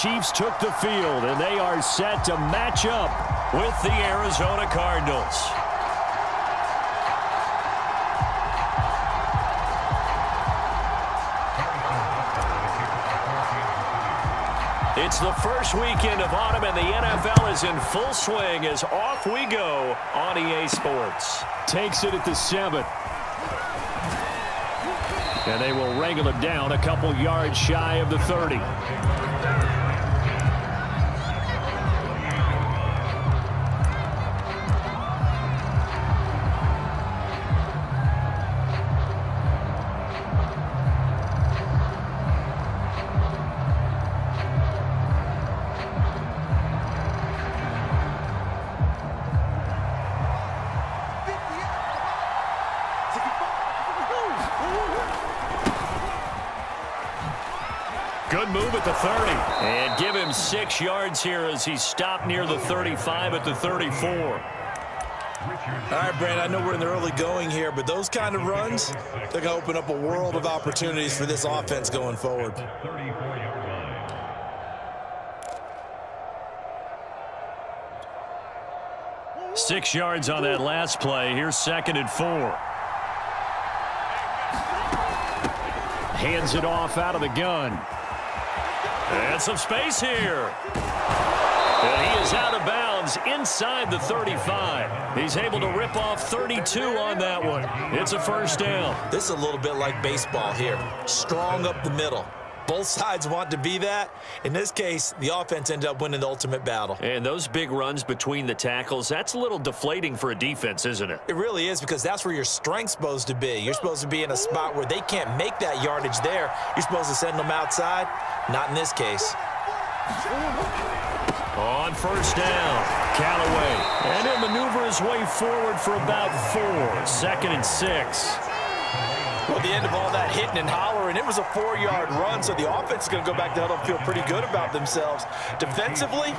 Chiefs took the field, and they are set to match up with the Arizona Cardinals. It's the first weekend of autumn, and the NFL is in full swing as off we go on EA Sports. Takes it at the 7. And they will wrangle him down a couple yards shy of the 30. Good move at the 30. And give him 6 yards here as he stopped near the 35 at the 34. All right, Brandon, I know we're in the early going here, but those kind of runs, they're going to open up a world of opportunities for this offense going forward. Six yards on that last play. Here's 2nd and 4. Hands it off out of the gun. And some space here. And he is out of bounds inside the 35. He's able to rip off 32 on that one. It's a first down. This is a little bit like baseball here. Strong up the middle. Both sides want to be that. In this case, the offense ended up winning the ultimate battle. And those big runs between the tackles, that's a little deflating for a defense, isn't it? It really is, because that's where your strength's supposed to be. You're supposed to be in a spot where they can't make that yardage there. You're supposed to send them outside. Not in this case. On first down, Callaway. And he'll maneuver his way forward for about 4. 2nd and 6. Well, the end of all that hitting and hollering, it was a 4-yard run, so the offense is going to go back to huddle and feel pretty good about themselves. Defensively,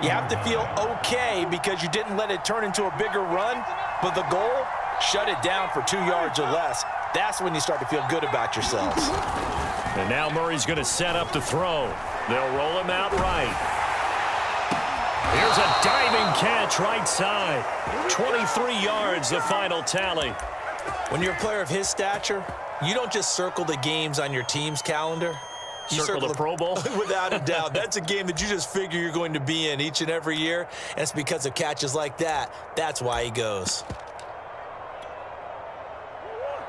you have to feel okay because you didn't let it turn into a bigger run, but the goal, shut it down for 2 yards or less. That's when you start to feel good about yourselves. And now Murray's going to set up to throw. They'll roll him out right. Here's a diving catch right side. 23 yards, the final tally. When you're a player of his stature, you don't just circle the games on your team's calendar. You circle the Pro Bowl? Without a doubt. That's a game that you just figure you're going to be in each and every year, and it's because of catches like that. That's why he goes.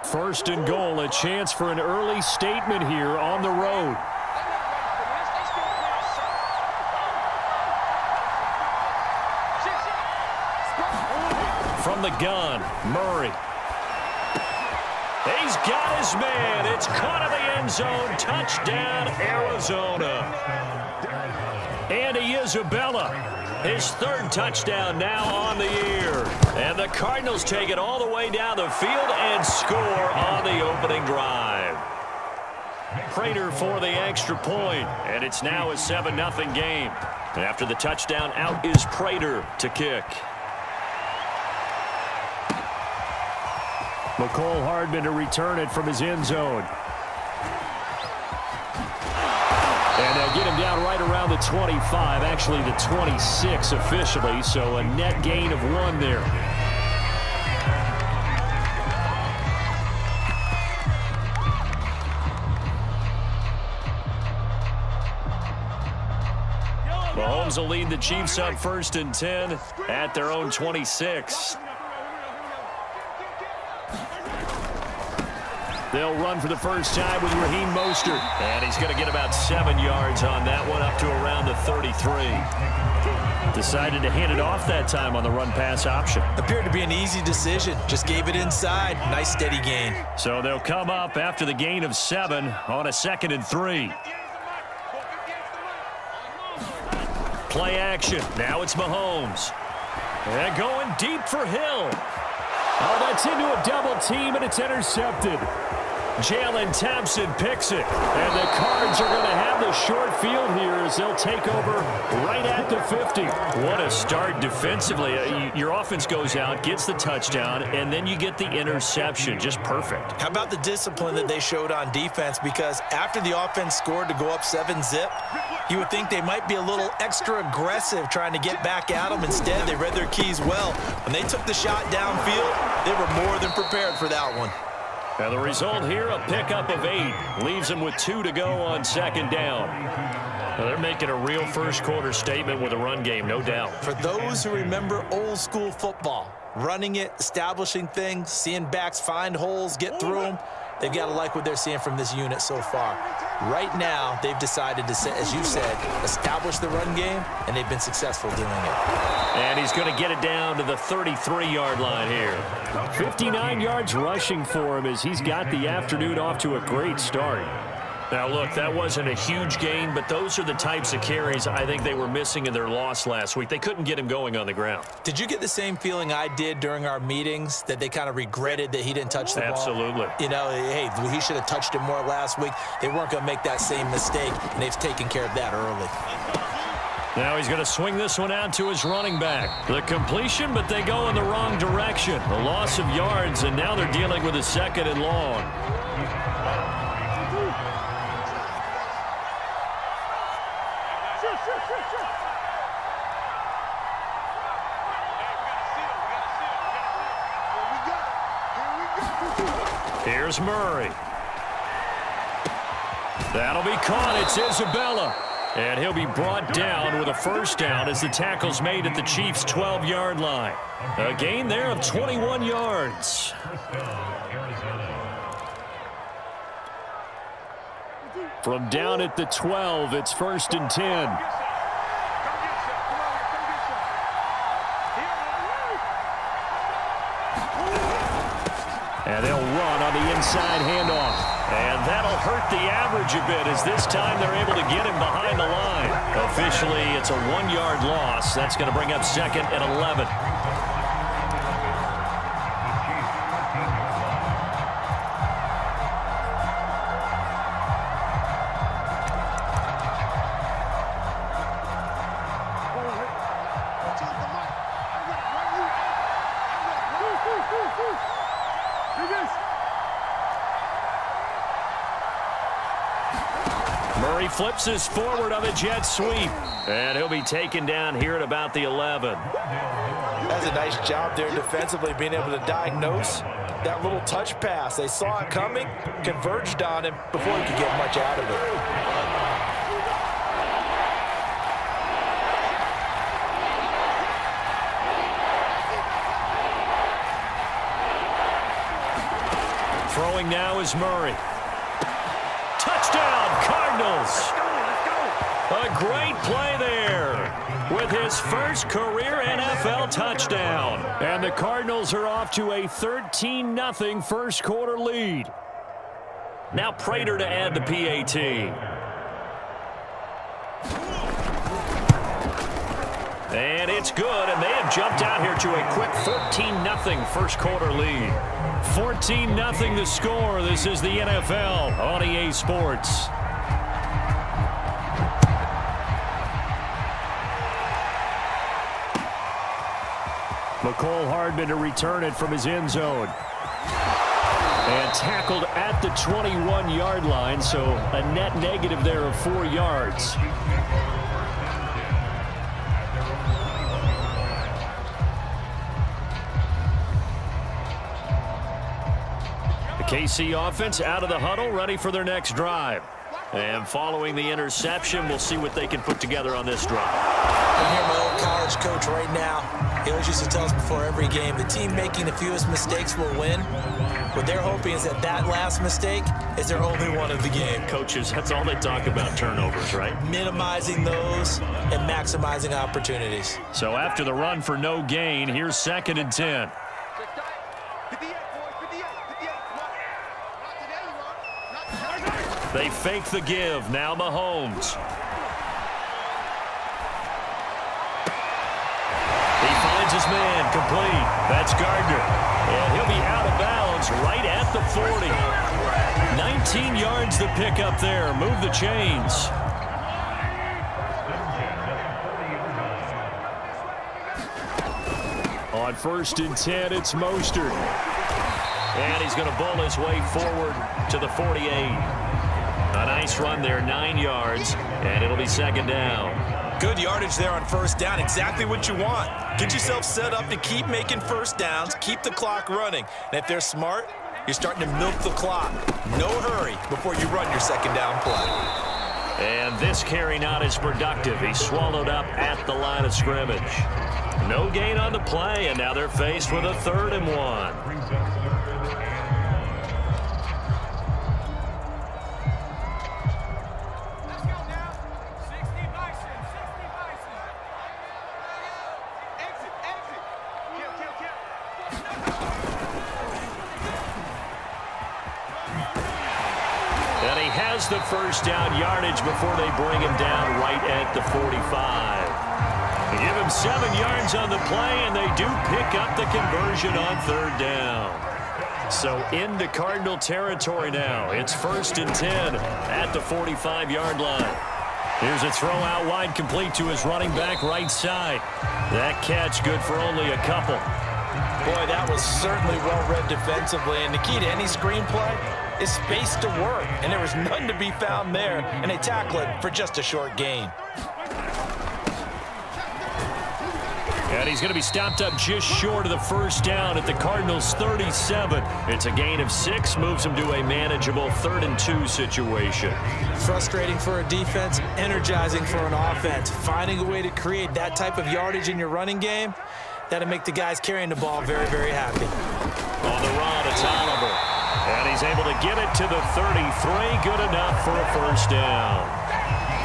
1st and goal, a chance for an early statement here on the road. From the gun, Murray. He's got his man. It's caught in the end zone. Touchdown, Arizona. Andy Isabella, his 3rd touchdown now on the year. And the Cardinals take it all the way down the field and score on the opening drive. Prater for the extra point, and it's now a 7-0 game. After the touchdown, out is Prater to kick. McCole Hardman to return it from his end zone. And they'll get him down right around the 25, actually the 26 officially, so a net gain of 1 there. Mahomes will lead the Chiefs up 1st and 10 at their own 26. They'll run for the first time with Raheem Mostert. And he's going to get about 7 yards on that one, up to around the 33. Decided to hand it off that time on the run-pass option. Appeared to be an easy decision. Just gave it inside. Nice, steady gain. So they'll come up after the gain of 7 on a 2nd and 3. Play action. Now it's Mahomes. And going deep for Hill. Oh, that's into a double team, and it's intercepted. Jalen Thompson picks it. And the Cards are going to have the short field here as they'll take over right at the 50. What a start defensively. Your offense goes out, gets the touchdown, and then you get the interception. Just perfect. How about the discipline that they showed on defense? Because after the offense scored to go up 7-zip, you would think they might be a little extra aggressive trying to get back at them. Instead, they read their keys well. When they took the shot downfield, they were more than prepared for that one. And the result here, a pickup of 8. Leaves them with 2 to go on second down. Well, they're making a real first-quarter statement with a run game, no doubt. For those who remember old-school football, running it, establishing things, seeing backs find holes, get through them, they've got to like what they're seeing from this unit so far. Right now, they've decided to, as you said, establish the run game, and they've been successful doing it. And he's going to get it down to the 33-yard line here. 59 yards rushing for him as he's got the afternoon off to a great start. Now, look, that wasn't a huge gain, but those are the types of carries I think they were missing in their loss last week. They couldn't get him going on the ground. Did you get the same feeling I did during our meetings, that they kind of regretted that he didn't touch the ball? Absolutely. You know, hey, he should have touched it more last week. They weren't going to make that same mistake, and they've taken care of that early. Now he's going to swing this one out to his running back. The completion, but they go in the wrong direction. A loss of yards, and now they're dealing with a 2nd and long. Here's Murray. That'll be caught. It's Isabella. And he'll be brought down with a first down as the tackle's made at the Chiefs' 12-yard line. A gain there of 21 yards. From down at the 12, it's 1st and 10. And they'll run on the inside handoff. And that'll hurt the average a bit as this time they're able to get him behind the line. Officially, it's a 1-yard loss. That's going to bring up 2nd and 11. Murray flips his forward on the jet sweep. And he'll be taken down here at about the 11. That's a nice job there defensively, being able to diagnose that little touch pass. They saw it coming, converged on him before he could get much out of it. Throwing now is Murray. Touchdown, Cardinals. A great play there with his first career NFL touchdown. And the Cardinals are off to a 13-0 first-quarter lead. Now Prater to add the PAT. And it's good, and they have jumped out here to a quick 14-0 first-quarter lead. 14-0 the score. This is the NFL on EA Sports. McCole Hardman to return it from his end zone. And tackled at the 21-yard line, so a net negative there of 4 yards. KC offense out of the huddle, ready for their next drive. And following the interception, we'll see what they can put together on this drive. I hear my old college coach right now. He always used to tell us before every game, the team making the fewest mistakes will win. What they're hoping is that that last mistake is their only one of the game. Coaches, that's all they talk about, turnovers, right? Minimizing those and maximizing opportunities. So after the run for no gain, here's 2nd and 10. They fake the give. Now Mahomes. He finds his man complete. That's Gardner. And he'll be out of bounds right at the 40. 19 yards the pick up there. Move the chains. On 1st and 10, it's Mostert. And he's going to bowl his way forward to the 48. A nice run there, 9 yards, and it'll be 2nd down. Good yardage there on 1st down, exactly what you want. Get yourself set up to keep making 1st downs, keep the clock running. And if they're smart, you're starting to milk the clock. No hurry before you run your 2nd down play. And this carry not as productive. He's swallowed up at the line of scrimmage. No gain on the play, and now they're faced with a 3rd and 1. The 1st down yardage before they bring him down right at the 45. They give him 7 yards on the play, and they do pick up the conversion on 3rd down. So into Cardinal territory now. It's 1st and 10 at the 45-yard line. Here's a throw out wide, complete to his running back right side. That catch good for only a couple. Boy, that was certainly well-read defensively, and the key to any screenplay is space to work, and there was none to be found there, and they tackle it for just a short gain. And he's going to be stopped up just short of the 1st down at the Cardinals' 37. It's a gain of 6, moves him to a manageable 3rd and 2 situation. Frustrating for a defense, energizing for an offense. Finding a way to create that type of yardage in your running game, that'll make the guys carrying the ball very, very happy. On the run, it's Oliver. And he's able to get it to the 33. Good enough for a 1st down.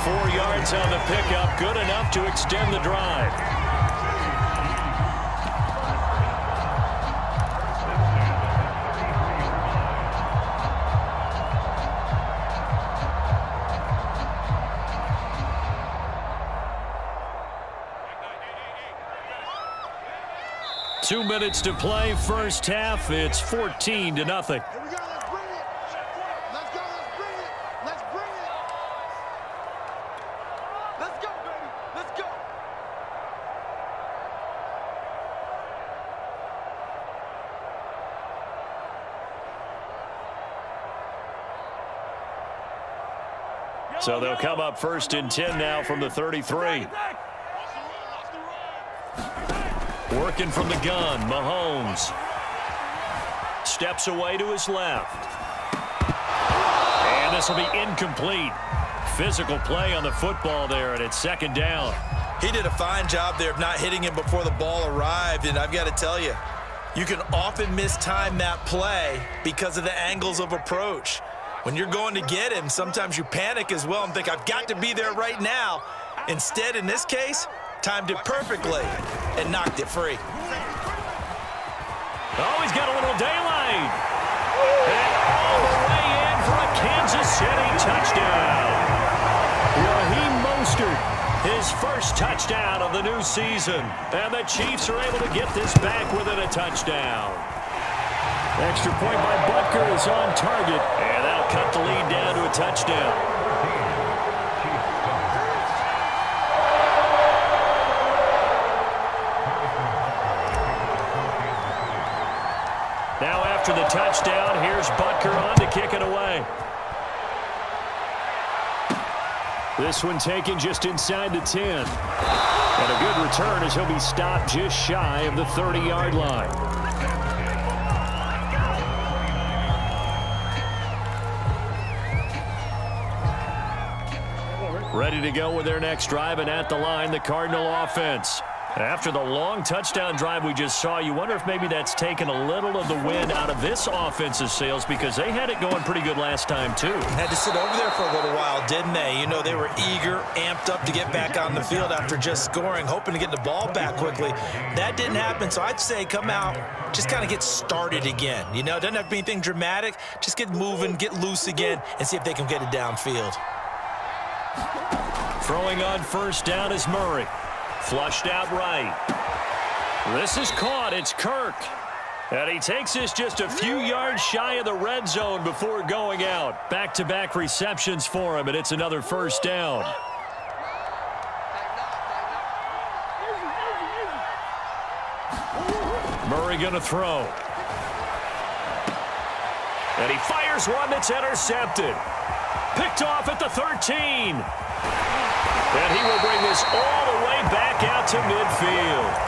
4 yards on the pickup. Good enough to extend the drive. Two minutes to play, 1st half. It's 14-0. Here we go, let's bring it. Let's go, let's bring it. Let's bring it. Let's go, baby. Let's go. So they'll come up 1st and 10 now from the 33. Working from the gun, Mahomes. Steps away to his left. And this will be incomplete. Physical play on the football there, and it's 2nd down. He did a fine job there of not hitting him before the ball arrived, and I've got to tell you, you can often mistime that play because of the angles of approach. When you're going to get him, sometimes you panic as well and think, I've got to be there right now. Instead, in this case, timed it perfectly and knocked it free. Oh, he's got a little daylight. And all the way in for a Kansas City touchdown. Raheem Mostert, his 1st touchdown of the new season. And the Chiefs are able to get this back within a touchdown. Extra point by Butker is on target. And that'll cut the lead down to a touchdown. Now after the touchdown, here's Butker on to kick it away. This one taken just inside the 10. And a good return as he'll be stopped just shy of the 30-yard line. Ready to go with their next drive, and at the line, the Cardinal offense. After the long touchdown drive we just saw, you wonder if maybe that's taken a little of the wind out of this offense's sails, because they had it going pretty good last time, too. Had to sit over there for a little while, didn't they? You know, they were eager, amped up to get back on the field after just scoring, hoping to get the ball back quickly. That didn't happen, so I'd say come out, just kind of get started again. You know, it doesn't have to be anything dramatic. Just get moving, get loose again, and see if they can get it downfield. Throwing on 1st down is Murray. Flushed out right. This is caught. It's Kirk. And he takes this just a few yards shy of the red zone before going out. Back-to-back receptions for him, and it's another first down. Murray going to throw. And he fires one that's intercepted. Picked off at the 13. And he will bring this all the way back out to midfield.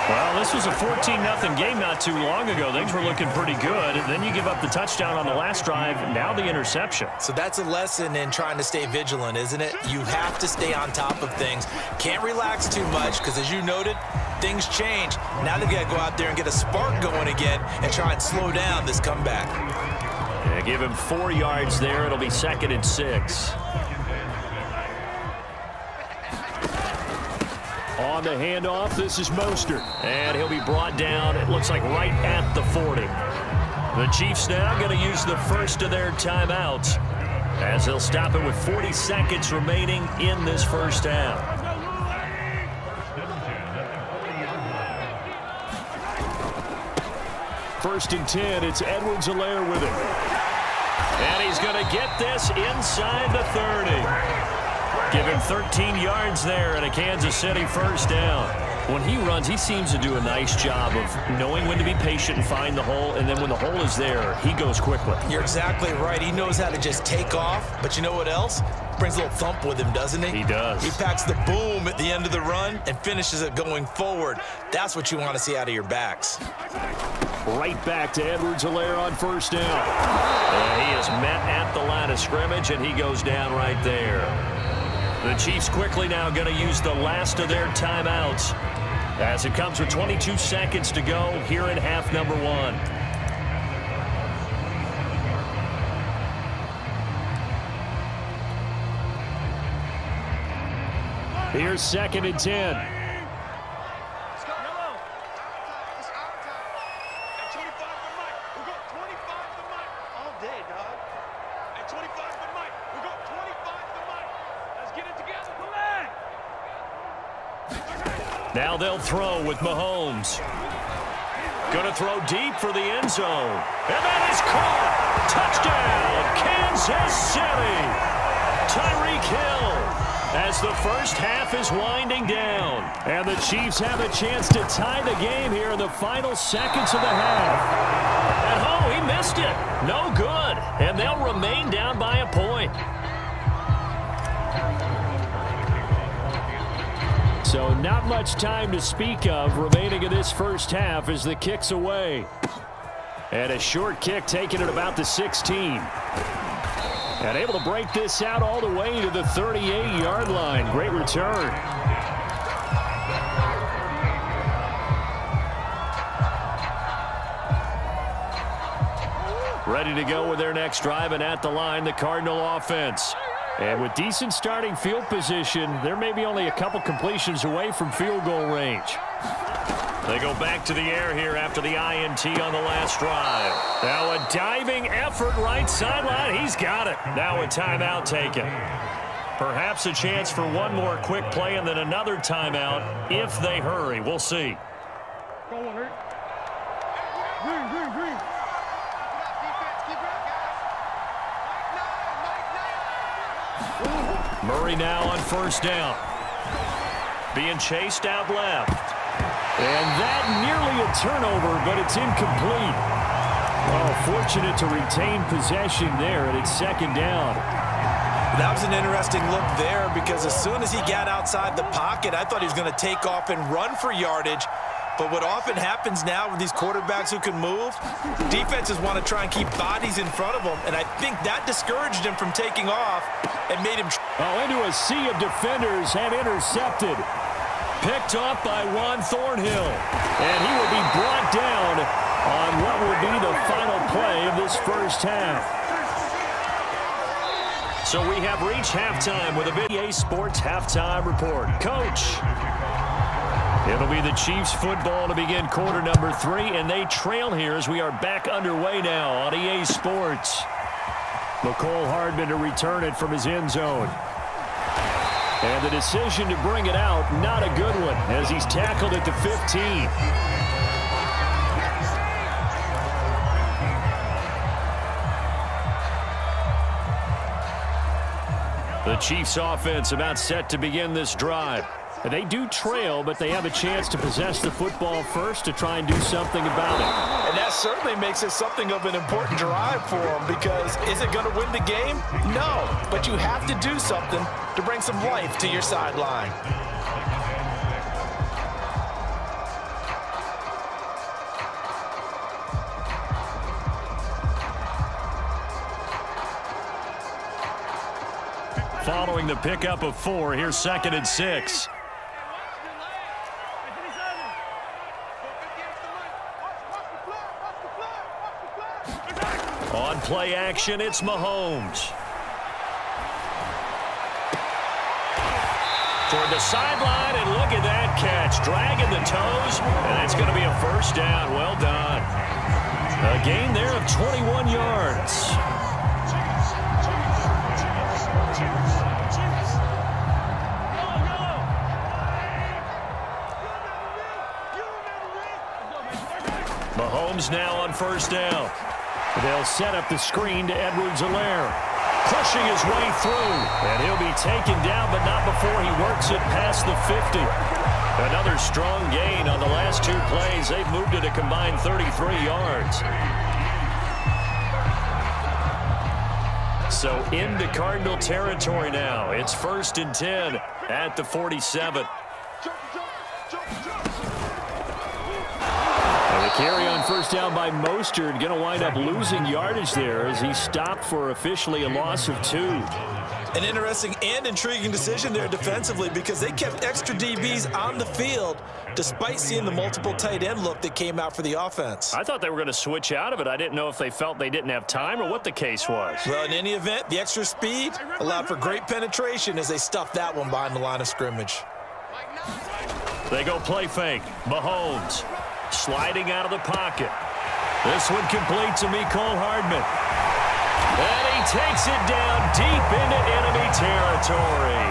Well, this was a 14-0 game not too long ago. Things were looking pretty good. And then you give up the touchdown on the last drive. Now the interception. So that's a lesson in trying to stay vigilant, isn't it? You have to stay on top of things. Can't relax too much because, as you noted, things change. Now they've got to go out there and get a spark going again and try and slow down this comeback. Yeah, give him 4 yards there. It'll be 2nd and 6. On the handoff, this is Mostert. And he'll be brought down, it looks like right at the 40. The Chiefs now going to use the first of their timeouts as they'll stop it with 40 seconds remaining in this first half. First and 10, it's Edwards-Helaire with it. And he's going to get this inside the 30. Give him 13 yards there and a Kansas City first down. When he runs, he seems to do a nice job of knowing when to be patient and find the hole, and then when the hole is there, he goes quickly. You're exactly right. He knows how to just take off, but you know what else? Brings a little thump with him, doesn't he? He does. He packs the boom at the end of the run and finishes it going forward. That's what you want to see out of your backs. Right back to Edwards-Helaire on first down. And he is met at the line of scrimmage, and he goes down right there. The Chiefs quickly now going to use the last of their timeouts as it comes with 22 seconds to go here in half number 1. Here's 2nd and 10. Now they'll throw with Mahomes. Going to throw deep for the end zone. And that is caught. Touchdown, Kansas City. Tyreek Hill as the first half is winding down. And the Chiefs have a chance to tie the game here in the final seconds of the half. And oh, he missed it. No good. And they'll remain down by a point. So not much time to speak of remaining in this first half as the kick's away. And a short kick taken at about the 16. And able to break this out all the way to the 38-yard line. Great return. Ready to go with their next drive, and at the line, the Cardinal offense. And with decent starting field position, they're maybe only a couple completions away from field goal range. They go back to the air here after the INT on the last drive. Now a diving effort right sideline. He's got it. Now a timeout taken. Perhaps a chance for one more quick play and then another timeout if they hurry. We'll see. Murray now on first down. Being chased out left. And that nearly a turnover, but it's incomplete. Oh, fortunate to retain possession there, and it's second down. That was an interesting look there because as soon as he got outside the pocket, I thought he was going to take off and run for yardage. But what often happens now with these quarterbacks who can move, defenses want to try and keep bodies in front of them, and I think that discouraged him from taking off and made him... Oh, into a sea of defenders and intercepted. Picked off by Juan Thornhill. And he will be brought down on what will be the final play of this first half. So we have reached halftime with a EA Sports halftime report. Coach. It'll be the Chiefs football to begin quarter number 3, and they trail here as we are back underway now on EA Sports. McCole Hardman to return it from his end zone. And the decision to bring it out, not a good one, as he's tackled at the 15. The Chiefs offense about set to begin this drive. They do trail, but they have a chance to possess the football first to try and do something about it. And that certainly makes it something of an important drive for them, because is it going to win the game? No, but you have to do something to bring some life to your sideline. Following the pickup of 4, here's 2nd and 6. On play action, it's Mahomes. Toward the sideline, and look at that catch. Dragging the toes, and it's going to be a first down. Well done. A gain there of 21 yards. Mahomes now on first down. They'll set up the screen to Edwards-Helaire. Pushing his way through. And he'll be taken down, but not before he works it past the 50. Another strong gain on the last 2 plays. They've moved it a combined 33 yards. So into Cardinal territory now. It's 1st and 10 at the 47. The carry on first down by Mostert, going to wind up losing yardage there as he stopped for officially a loss of 2. An interesting and intriguing decision there defensively, because they kept extra DBs on the field despite seeing the multiple tight end look that came out for the offense. I thought they were going to switch out of it. I didn't know if they felt they didn't have time or what the case was. Well, in any event, the extra speed allowed for great penetration as they stuffed that one behind the line of scrimmage. They go play fake. Mahomes sliding out of the pocket. This one complete to Mecole Hardman. And he takes it down deep into enemy territory.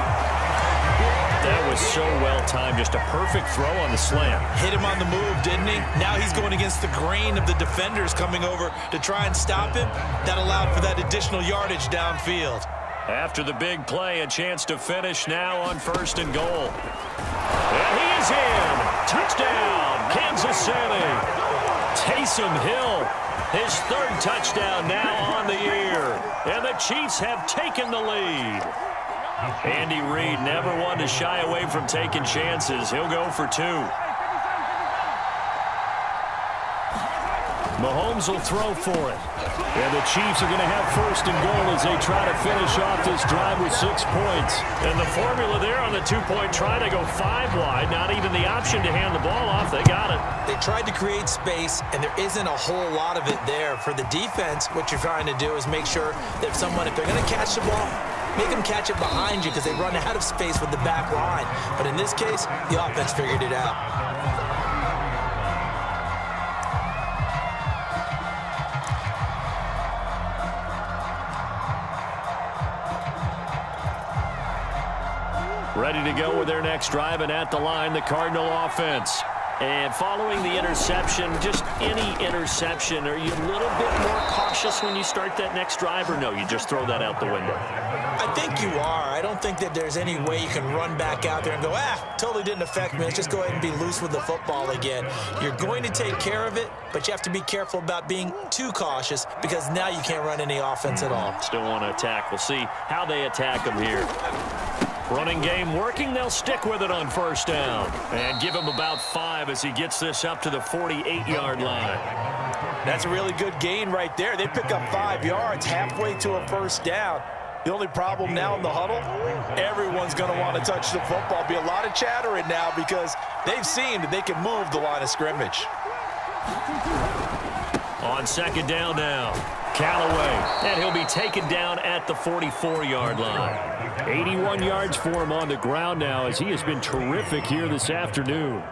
That was so well-timed. Just a perfect throw on the slant. Hit him on the move, didn't he? Now he's going against the grain of the defenders coming over to try and stop him. That allowed for that additional yardage downfield. After the big play, a chance to finish now on 1st and goal. And he is in. Touchdown, Kansas City. Taysom Hill, his 3rd touchdown now on the year. And the Chiefs have taken the lead. Andy Reid never one to shy away from taking chances. He'll go for 2. Mahomes will throw for it. And the Chiefs are going to have 1st and goal as they try to finish off this drive with 6 points. And the formula there on the 2-point try to go 5 wide. Not even the option to hand the ball off. They got it. They tried to create space, and there isn't a whole lot of it there. For the defense, what you're trying to do is make sure that if they're going to catch the ball, make them catch it behind you, because they run out of space with the back line. But in this case, the offense figured it out. Ready to go with their next drive, and at the line, the Cardinal offense. And following the interception, just any interception, are you a little bit more cautious when you start that next drive, or no, you just throw that out the window? I think you are. I don't think that there's any way you can run back out there and go, totally didn't affect me. Let's just go ahead and be loose with the football again. You're going to take care of it, but you have to be careful about being too cautious, because now you can't run any offense at all. Still want to attack. We'll see how they attack them here. Running game working. They'll stick with it on 1st down. And give him about 5 as he gets this up to the 48-yard line. That's a really good gain right there. They pick up 5 yards halfway to a 1st down. The only problem now in the huddle, everyone's going to want to touch the football. Be a lot of chattering now, because they've seen that they can move the line of scrimmage. On 2nd down now, Callaway, and he'll be taken down at the 44-yard line. 81 yards for him on the ground now, as he has been terrific here this afternoon.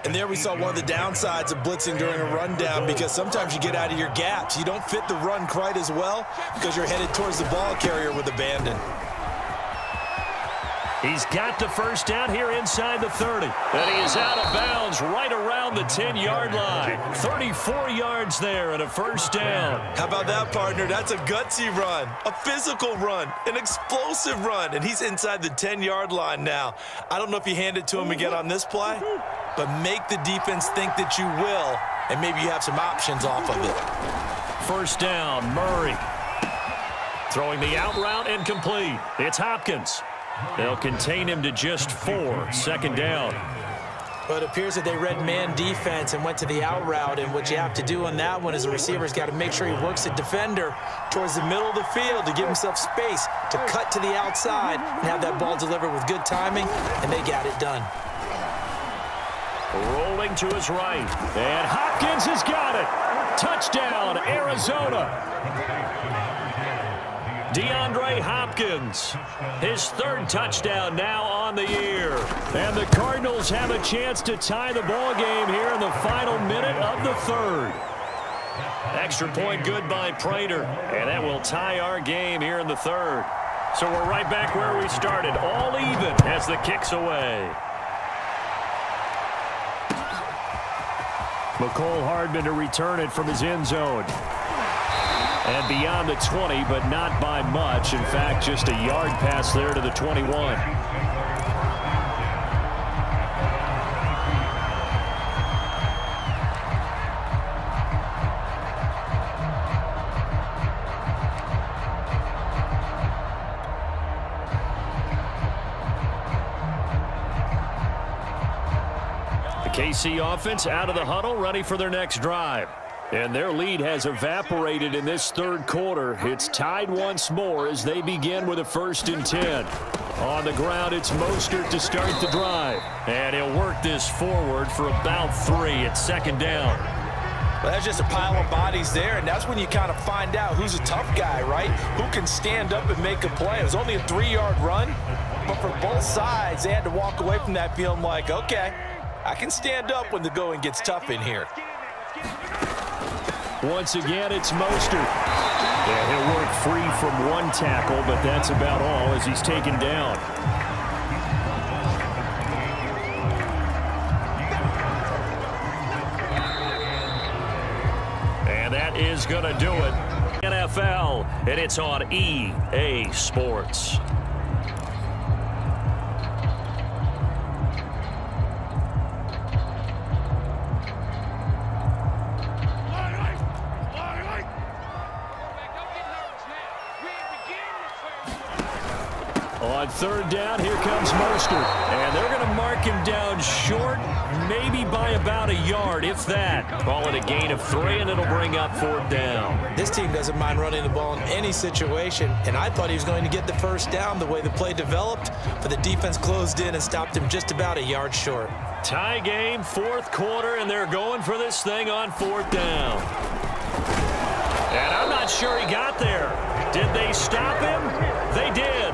And there we saw one of the downsides of blitzing during a rundown, because sometimes you get out of your gaps. You don't fit the run quite as well because you're headed towards the ball carrier with abandon. He's got the first down here inside the 30. And he is out of bounds right around the 10-yard line. 34 yards there and a first down. How about that, partner? That's a gutsy run, a physical run, an explosive run, and he's inside the 10-yard line now. I don't know if you hand it to him again on this play, but make the defense think that you will, and maybe you have some options off of it. First down, Murray. Throwing the out route and complete. It's Hopkins. They'll contain him to just 4. Second down. But it appears that they read man defense and went to the out route, and what you have to do on that one is the receiver's got to make sure he works the defender towards the middle of the field to give himself space to cut to the outside and have that ball delivered with good timing, and they got it done. Rolling to his right, and Hopkins has got it. Touchdown, Arizona. DeAndre Hopkins, his 3rd touchdown now on the year. And the Cardinals have a chance to tie the ball game here in the final minute of the 3rd. Extra point good by Prater, and that will tie our game here in the 3rd. So we're right back where we started, all even as the kick's away. McCole Hardman to return it from his end zone. And beyond the 20, but not by much. In fact, just a yard pass there to the 21. The KC offense out of the huddle, ready for their next drive. And their lead has evaporated in this 3rd quarter. It's tied once more as they begin with a 1st and 10. On the ground, it's Mostert to start the drive. And he'll work this forward for about 3 at 2nd down. Well, that's just a pile of bodies there, and that's when you kind of find out who's a tough guy, right? Who can stand up and make a play. It was only a 3-yard run, but for both sides, they had to walk away from that feeling like, okay, I can stand up when the going gets tough in here. Once again, it's Mostert. Yeah, he'll work free from 1 tackle, but that's about all as he's taken down. And that is going to do it. NFL, and it's on EA Sports. On 3rd down, here comes Mostert. And they're going to mark him down short, maybe by about a yard, if that. Call it a gain of 3, and it'll bring up 4th down. This team doesn't mind running the ball in any situation, and I thought he was going to get the first down the way the play developed, but the defense closed in and stopped him just about a yard short. Tie game, 4th quarter, and they're going for this thing on 4th down. And I'm not sure he got there. Did they stop him? They did.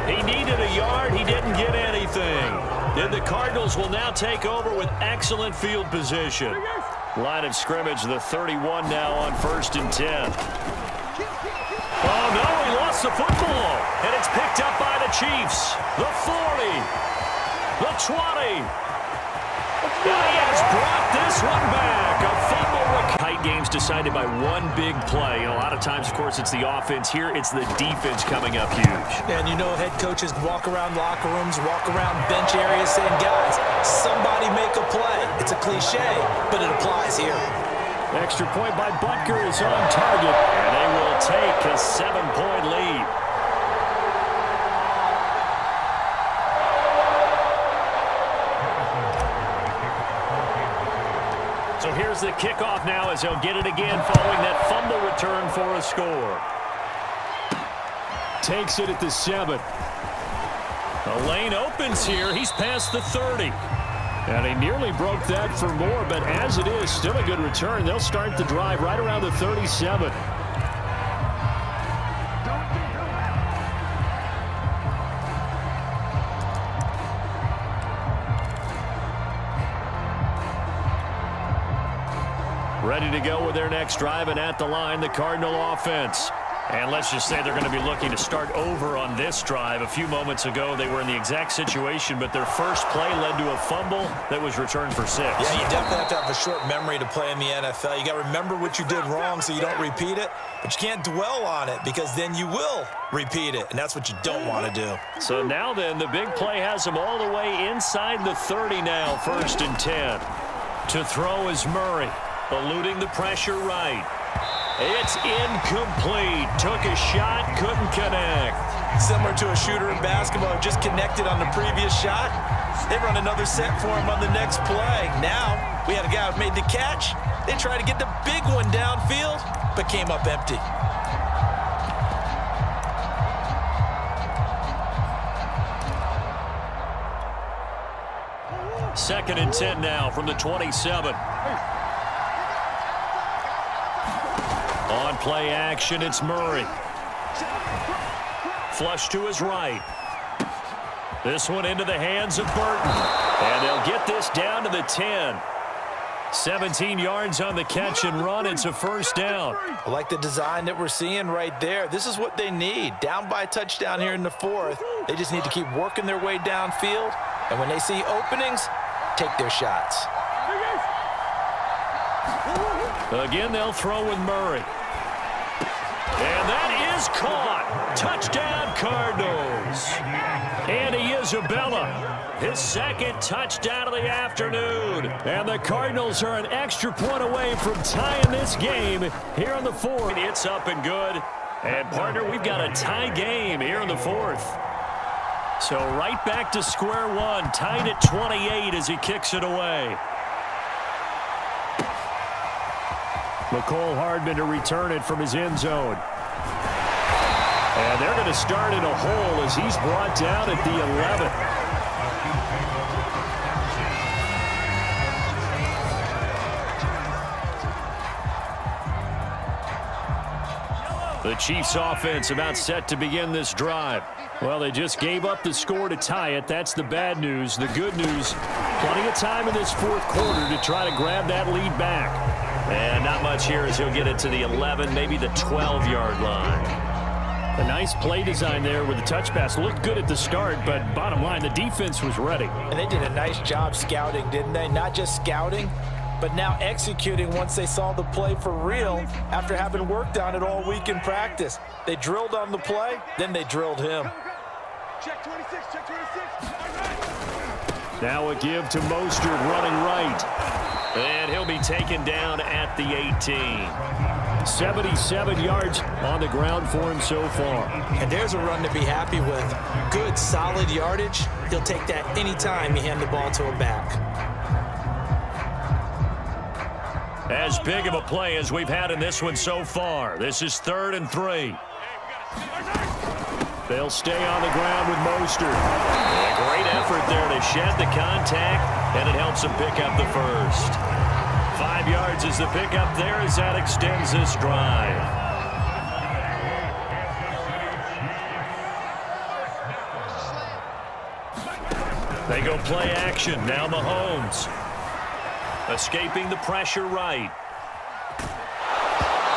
He needed a yard. He didn't get anything. And the Cardinals will now take over with excellent field position. Line of scrimmage, the 31 now on 1st and 10. Oh, no, he lost the football. And it's picked up by the Chiefs. The 40. The 20. And he has brought this one back. A fumble. Tight games decided by 1 big play. And a lot of times, of course, it's the offense. Here, it's the defense coming up huge. And you know head coaches walk around locker rooms, walk around bench areas saying, guys, somebody make a play. It's a cliche, but it applies here. Extra point by Butker is on target. And they will take a 7-point lead. So here's the kickoff now as he'll get it again following that fumble return for a score. Takes it at the 7. The lane opens here. He's past the 30. And he nearly broke that for more, but as it is, still a good return. They'll start the drive right around the 37. Ready to go with their next drive, and at the line, the Cardinal offense. And let's just say they're going to be looking to start over on this drive. A few moments ago, they were in the exact situation, but their first play led to a fumble that was returned for 6. Yeah, you definitely have to have a short memory to play in the NFL. You got to remember what you did wrong so you don't repeat it, but you can't dwell on it because then you will repeat it, and that's what you don't want to do. So now then, the big play has them all the way inside the 30 now, 1st and 10. To throw is Murray, eluding the pressure right. It's incomplete. Took a shot, couldn't connect. Similar to a shooter in basketball, just connected on the previous shot. They run another set for him on the next play. Now, we had a guy who made the catch. They tried to get the big one downfield, but came up empty. Second and 10 now from the 27. On play action, it's Murray. Flush to his right. This one into the hands of Burton. And they'll get this down to the 10. 17 yards on the catch and run. It's a 1st down. I like the design that we're seeing right there. This is what they need. Down by a touchdown here in the 4th. They just need to keep working their way downfield. And when they see openings, take their shots. Again, they'll throw with Murray. And that is caught. Touchdown, Cardinals. Andy Isabella, his 2nd touchdown of the afternoon. And the Cardinals are an extra point away from tying this game here in the 4th. It's up and good. And, partner, we've got a tie game here in the 4th. So right back to square one, tied at 28 as he kicks it away. McCole Hardman to return it from his end zone. And they're going to start in a hole as he's brought down at the 11. The Chiefs offense about set to begin this drive. Well, they just gave up the score to tie it. That's the bad news. The good news, plenty of time in this 4th quarter to try to grab that lead back. And not much here as he'll get it to the 11, maybe the 12-yard line. A nice play design there with the touch pass. Looked good at the start, but bottom line, the defense was ready. And they did a nice job scouting, didn't they? Not just scouting, but now executing once they saw the play for real after having worked on it all week in practice. They drilled on the play, then they drilled him. Check 26, check 26. Now a give to Mostert running right. And he'll be taken down at the 18. 77 yards on the ground for him so far. And there's a run to be happy with. Good, solid yardage. He'll take that anytime you hand the ball to a back. As big of a play as we've had in this one so far. This is 3rd and 3. They'll stay on the ground with Mostert. A great effort there to shed the contact, and it helps him pick up the 1st. 5 yards is the pickup there as that extends this drive. They go play action. Now Mahomes. Escaping the pressure right.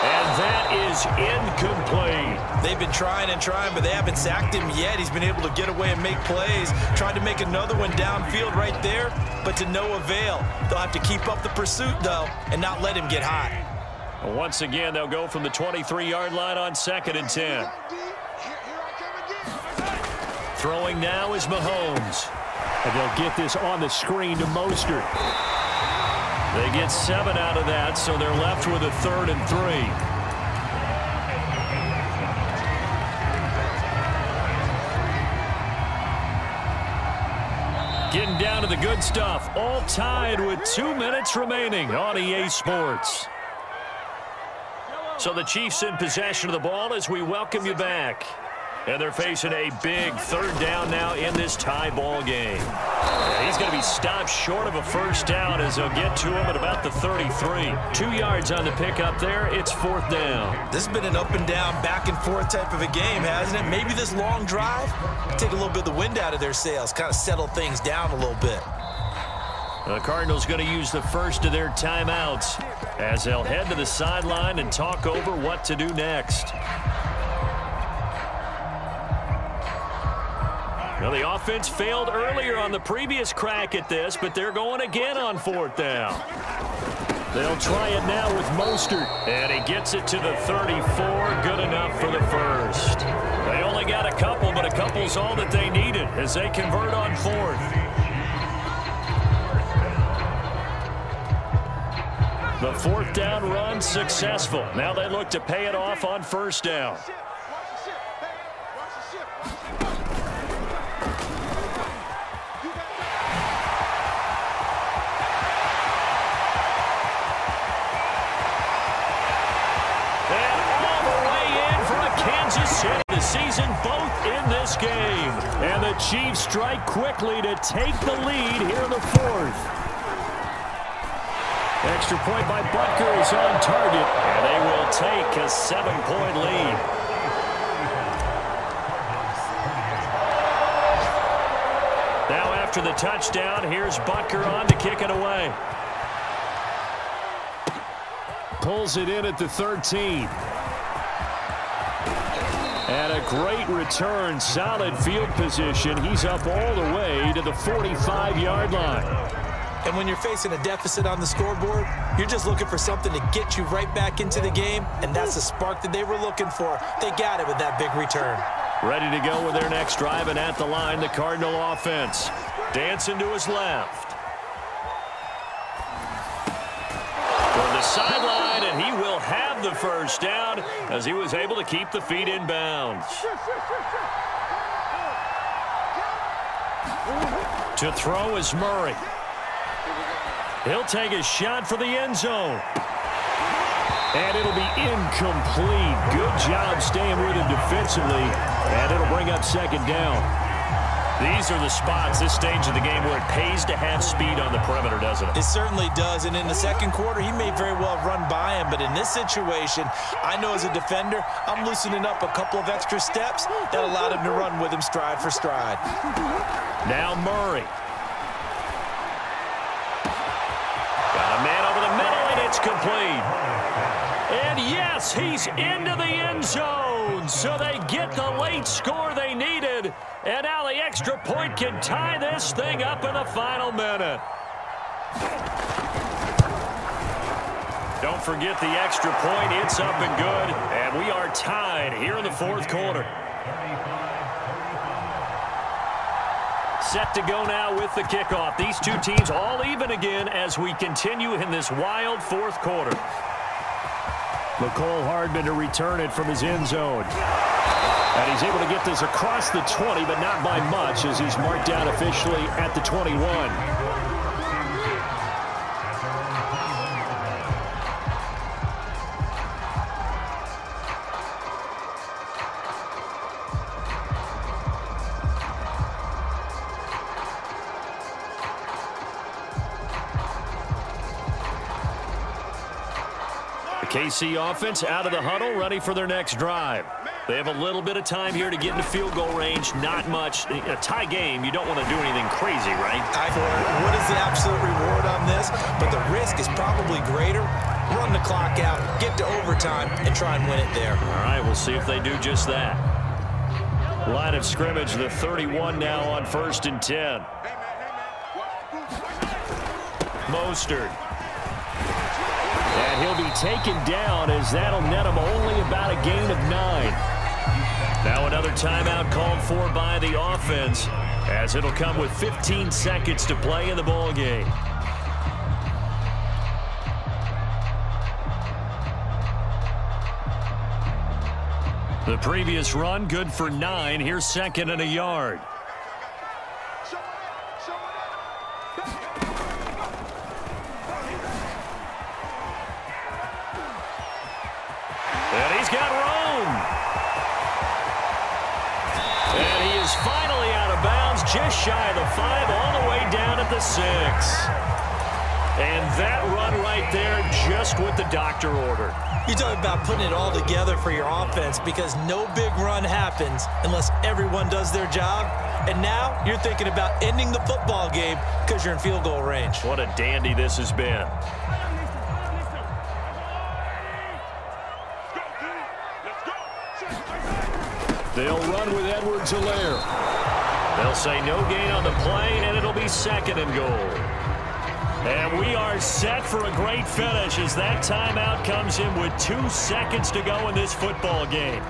And that is incomplete. They've been trying and trying, but they haven't sacked him yet. He's been able to get away and make plays. Tried to make another one downfield right there, but to no avail. They'll have to keep up the pursuit, though, and not let him get hot. Once again, they'll go from the 23-yard line on 2nd and 10. Throwing now is Mahomes. And they'll get this on the screen to Mostert. They get 7 out of that, so they're left with a 3rd and 3. Getting down to the good stuff. All tied with 2 minutes remaining on EA Sports. So the Chiefs in possession of the ball as we welcome you back. And they're facing a big 3rd down now in this tie ball game. He's going to be stopped short of a 1st down as they'll get to him at about the 33. 2 yards on the pickup there. It's 4th down. This has been an up and down, back and forth type of a game, hasn't it? Maybe this long drive take a little bit of the wind out of their sails, kind of settle things down a little bit. The Cardinals going to use the first of their timeouts as they'll head to the sideline and talk over what to do next. Well, the offense failed earlier on the previous crack at this, but they're going again on 4th down. They'll try it now with Mostert, and he gets it to the 34. Good enough for the first. They only got a couple, but a couple's all that they needed as they convert on 4th. The 4th down run successful. Now they look to pay it off on 1st down. The season both in this game. And the Chiefs strike quickly to take the lead here in the 4th. Extra point by Butker is on target, and they will take a 7-point lead. Now after the touchdown, here's Butker on to kick it away. Pulls it in at the 13. And a great return, solid field position. He's up all the way to the 45-yard line. And when you're facing a deficit on the scoreboard, you're just looking for something to get you right back into the game, and that's the spark that they were looking for. They got it with that big return. Ready to go with their next drive, and at the line, the Cardinal offense. Dancing to his left. From the sideline, and he will have the first down as he was able to keep the feet in bounds. To throw is Murray. He'll take a shot for the end zone. And it'll be incomplete. Good job staying with him defensively, and it'll bring up 2nd down. These are the spots, this stage of the game, where it pays to have speed on the perimeter, doesn't it? It certainly does, and in the 2nd quarter, he may very well run by him, but in this situation, I know as a defender, I'm loosening up a couple of extra steps that allowed him to run with him stride for stride. Now Murray. Got a man over the middle, and it's complete. And yes, he's into the end zone, so they get the late score they needed. And now the extra point can tie this thing up in the final minute. Don't forget the extra point. It's up and good. And we are tied here in the 4th quarter. Set to go now with the kickoff. These two teams all even again as we continue in this wild 4th quarter. McCole Hardman to return it from his end zone. And he's able to get this across the 20, but not by much, as he's marked down officially at the 21. The KC offense out of the huddle, ready for their next drive. They have a little bit of time here to get into field goal range. Not much. A tie game, you don't want to do anything crazy, right? What is the absolute reward on this? But the risk is probably greater. Run the clock out, get to overtime, and try and win it there. All right, we'll see if they do just that. Line of scrimmage, the 31 now on 1st and 10. Mostert. And he'll be taken down as that'll net him only about a gain of 9. Now another timeout called for by the offense, as it'll come with 15 seconds to play in the ball game. The previous run good for 9. Here's 2nd and a yard. And he's got room. And he is finally out of bounds, just shy of the 5, all the way down at the 6. And that run right there, just what the doctor ordered. You talk about putting it all together for your offense, because no big run happens unless everyone does their job. And now you're thinking about ending the football game because you're in field goal range. What a dandy this has been. They'll run with Edwards-Helaire. They'll say no gain on the play, and it'll be 2nd and goal. And we are set for a great finish as that timeout comes in with 2 seconds to go in this football game.